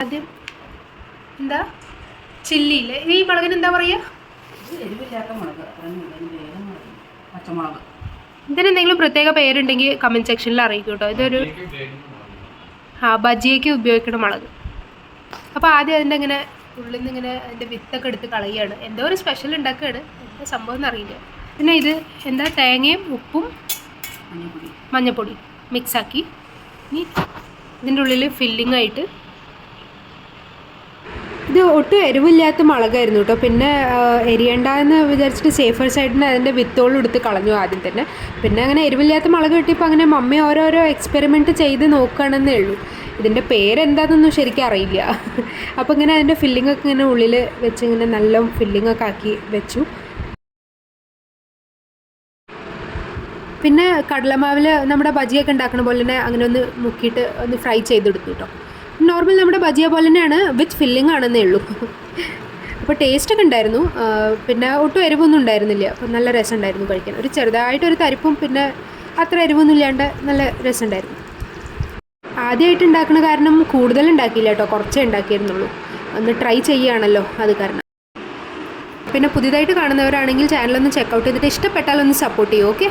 ആദ്യം എന്താ ചില്ലിയില്ലേ, ഈ മുളകിന് എന്താ പറയുക? പച്ചമുളക്. ഇതിനെന്തെങ്കിലും പ്രത്യേക പേരുണ്ടെങ്കിൽ കമൻറ്റ് സെക്ഷനിൽ അറിയിക്കും കേട്ടോ. ഇതൊരു ബജിയയ്ക്ക് ഉപയോഗിക്കുന്ന മുളക്. അപ്പോൾ ആദ്യം അതിൻ്റെ ഇങ്ങനെ ഉള്ളിൽ നിന്ന് ഇങ്ങനെ അതിൻ്റെ വിത്തൊക്കെ എടുത്ത് കളയുകയാണ്. എന്തോ ഒരു സ്പെഷ്യൽ ഉണ്ടാക്കുകയാണ്, എന്താ സംഭവം എന്നറിയില്ല. പിന്നെ ഇത് എന്താ, തേങ്ങയും ഉപ്പും മഞ്ഞൾപ്പൊടി മിക്സാക്കി ഇനി ഇതിൻ്റെ ഉള്ളിൽ ഫില്ലിംഗ് ആയിട്ട്. ഇത് ഒട്ടും എരിവില്ലാത്ത മുളകായിരുന്നു കേട്ടോ. പിന്നെ എരിയണ്ട എന്ന് വിചാരിച്ചിട്ട് സേഫർ സൈഡിന് അതിൻ്റെ വിത്തോളം എടുത്ത് കളഞ്ഞു ആദ്യം തന്നെ. പിന്നെ അങ്ങനെ എരിവില്ലാത്ത മുളക് കിട്ടിയപ്പോൾ അങ്ങനെ മമ്മി ഓരോരോ എക്സ്പെരിമെൻറ്റ് ചെയ്ത് നോക്കുകയാണെന്നേ ഉള്ളൂ. ഇതിൻ്റെ പേരെന്താണെന്നൊന്നും ശരിക്കും അറിയില്ല. അപ്പോൾ ഇങ്ങനെ അതിൻ്റെ ഫില്ലിങ്ങൊക്കെ ഇങ്ങനെ ഉള്ളിൽ വെച്ച് ഇങ്ങനെ നല്ല ഫില്ലിങ്ങൊക്കെ ആക്കി വെച്ചു. പിന്നെ കടലമാവിൽ നമ്മുടെ ബജിയൊക്കെ ഉണ്ടാക്കുന്ന പോലെ തന്നെ അങ്ങനെ ഒന്ന് മുക്കിയിട്ട് ഒന്ന് ഫ്രൈ ചെയ്തെടുത്തു കേട്ടോ. നോർമൽ നമ്മുടെ ബജിയ പോലെ തന്നെയാണ്, വിത്ത് ഫില്ലിംഗ് ആണെന്നേ ഉള്ളൂ. അപ്പോൾ ടേസ്റ്റൊക്കെ ഉണ്ടായിരുന്നു. പിന്നെ ഒട്ടും എരിവൊന്നും ഉണ്ടായിരുന്നില്ല. അപ്പോൾ നല്ല രസമുണ്ടായിരുന്നു കഴിക്കാൻ. ഒരു ചെറുതായിട്ടൊരു തരിപ്പും പിന്നെ അത്ര എരിവൊന്നും ഇല്ലാണ്ട് നല്ല രസമുണ്ടായിരുന്നു. ആദ്യമായിട്ട് ഉണ്ടാക്കുന്ന കാരണം കൂടുതൽ ഉണ്ടാക്കിയില്ല കേട്ടോ, കുറച്ചേ ഉണ്ടാക്കിയിരുന്നുള്ളൂ. ഒന്ന് ട്രൈ ചെയ്യുകയാണല്ലോ അത് കാരണം. പിന്നെ പുതിയതായിട്ട് കാണുന്നവരാണെങ്കിൽ ചാനലൊന്ന് ചെക്കൗട്ട് ചെയ്തിട്ട് ഇഷ്ടപ്പെട്ടാലൊന്ന് സപ്പോർട്ട് ചെയ്യൂ. ഓക്കെ.